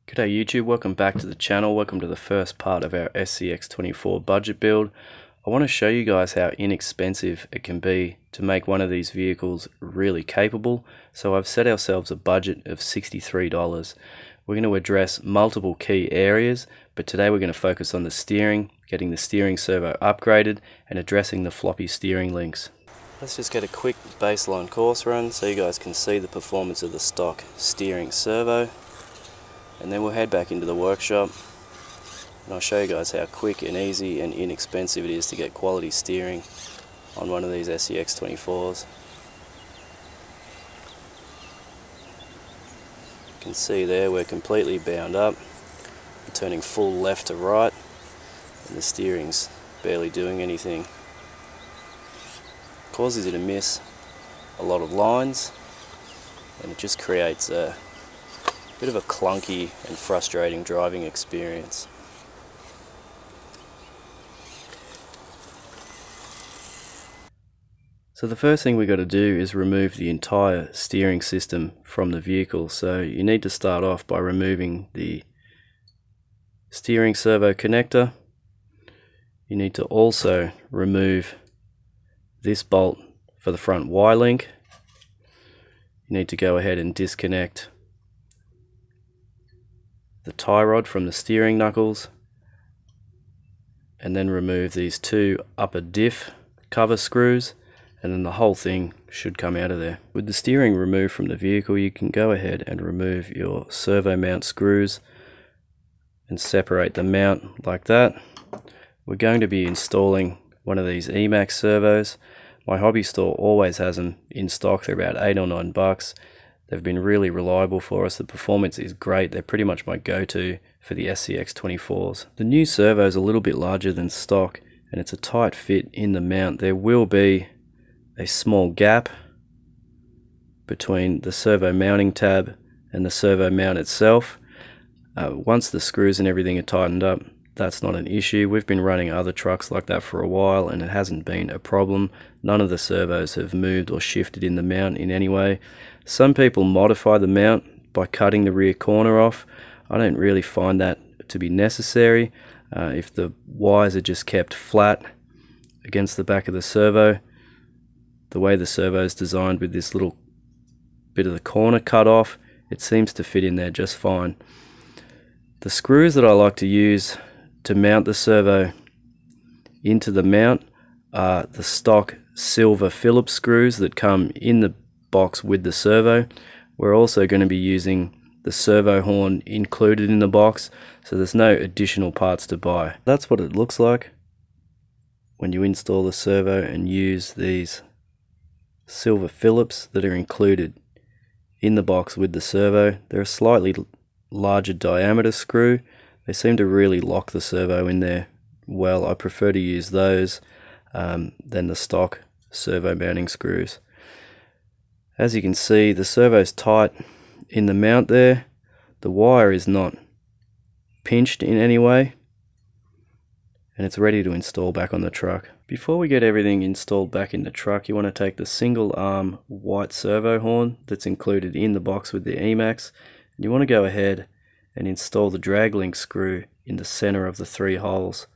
G'day YouTube, welcome back to the channel. Welcome to the first part of our Scx24 budget build. I want to show you guys how inexpensive it can be to make one of these vehicles really capable. So I've set ourselves a budget of $63. We're going to address multiple key areas, but today we're going to focus on the steering, getting the steering servo upgraded, and addressing the floppy steering links. Let's just get a quick baseline course run so you guys can see the performance of the stock steering servo. And then we'll head back into the workshop and I'll show you guys how quick and easy and inexpensive it is to get quality steering on one of these Scx24s. You can see there we're completely bound up. We're turning full left to right and the steering's barely doing anything. It causes you to miss a lot of lines and it just creates a bit of a clunky and frustrating driving experience. So the first thing we got to do is remove the entire steering system from the vehicle. So you need to start off by removing the steering servo connector. You need to also remove this bolt for the front Y-link. You need to go ahead and disconnect the tie rod from the steering knuckles, and then remove these two upper diff cover screws, and then the whole thing should come out of there. With the steering removed from the vehicle, you can go ahead and remove your servo mount screws and separate the mount like that. We're going to be installing one of these Emax servos. My hobby store always has them in stock. They're about $8 or $9. They've been really reliable for us. The performance is great. They're pretty much my go-to for the Scx24s. The new servo is a little bit larger than stock and it's a tight fit in the mount. There will be a small gap between the servo mounting tab and the servo mount itself. Once the screws and everything are tightened up, that's not an issue. We've been running other trucks like that for a while and it hasn't been a problem. None of the servos have moved or shifted in the mount in any way. Some people modify the mount by cutting the rear corner off. I don't really find that to be necessary. If the wires are just kept flat against the back of the servo, the way the servo is designed with this little bit of the corner cut off, it seems to fit in there just fine. The screws that I like to use to mount the servo into the mount are the stock silver Phillips screws that come in the box with the servo. We're also going to be using the servo horn included in the box, so there's no additional parts to buy. That's what it looks like when you install the servo and use these silver Phillips that are included in the box with the servo. They're a slightly larger diameter screw. They seem to really lock the servo in there well. I prefer to use those than the stock servo mounting screws. As you can see, the servo's tight in the mount there. The wire is not pinched in any way and it's ready to install back on the truck. Before we get everything installed back in the truck, you want to take the single arm white servo horn that's included in the box with the Emax, and you want to go ahead and install the drag link screw in the center of the 3 holes.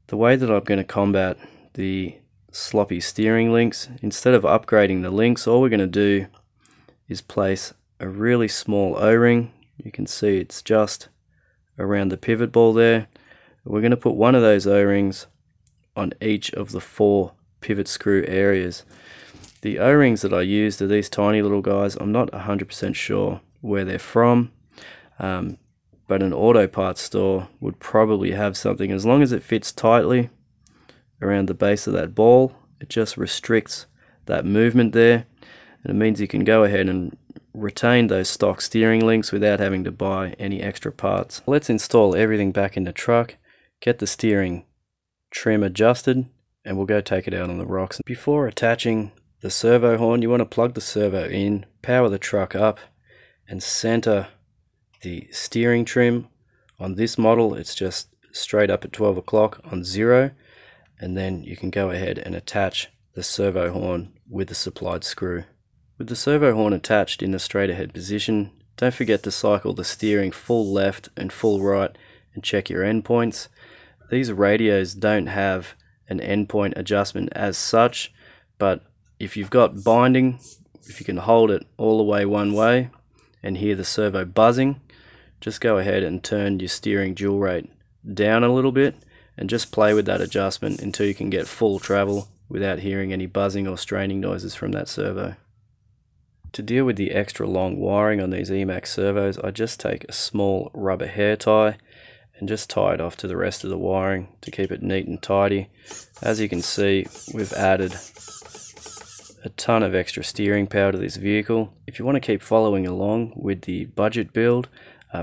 The way that I'm going to combat the sloppy steering links, instead of upgrading the links, all we're going to do is place a really small O-ring. You can see it's just around the pivot ball there. We're going to put one of those O-rings on each of the 4 pivot screw areas. The O-rings that I used are these tiny little guys. I'm not 100% sure where they're from, but an auto parts store would probably have something. As long as it fits tightly around the base of that ball, it just restricts that movement there, and it means you can go ahead and retain those stock steering links without having to buy any extra parts. Let's install everything back in the truck, get the steering trim adjusted, and we'll go take it out on the rocks. Before attaching the servo horn, you want to plug the servo in, power the truck up, and center the steering trim. On this model, it's just straight up at 12 o'clock on 0, and then you can go ahead and attach the servo horn with the supplied screw. With the servo horn attached in the straight ahead position, Don't forget to cycle the steering full left and full right and check your endpoints. These radios don't have an endpoint adjustment as such, but if you've got binding, if you can hold it all the way one way and hear the servo buzzing, just go ahead and turn your steering dual rate down a little bit and just play with that adjustment until you can get full travel without hearing any buzzing or straining noises from that servo. To deal with the extra long wiring on these Emax servos, I just take a small rubber hair tie and just tie it off to the rest of the wiring to keep it neat and tidy. As you can see, we've added a ton of extra steering power to this vehicle. If you want to keep following along with the budget build,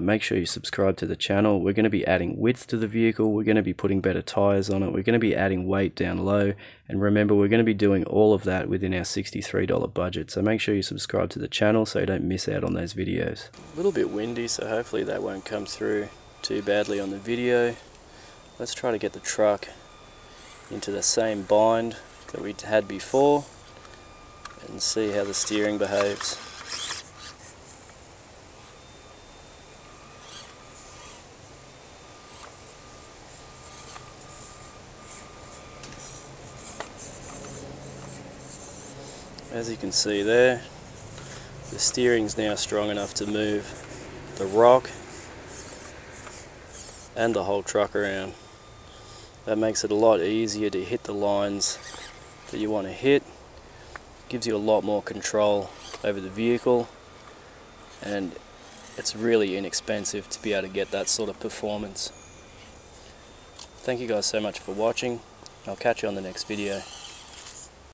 make sure you subscribe to the channel. We're going to be adding width to the vehicle, we're going to be putting better tires on it, we're going to be adding weight down low, and remember, we're going to be doing all of that within our $63 budget. So make sure you subscribe to the channel so you don't miss out on those videos. A little bit windy, so hopefully that won't come through too badly on the video. Let's try to get the truck into the same bind that we had before and see how the steering behaves. As you can see there, the steering's now strong enough to move the rock and the whole truck around. That makes it a lot easier to hit the lines that you want to hit. Gives you a lot more control over the vehicle, and it's really inexpensive to be able to get that sort of performance. Thank you guys so much for watching. I'll catch you on the next video.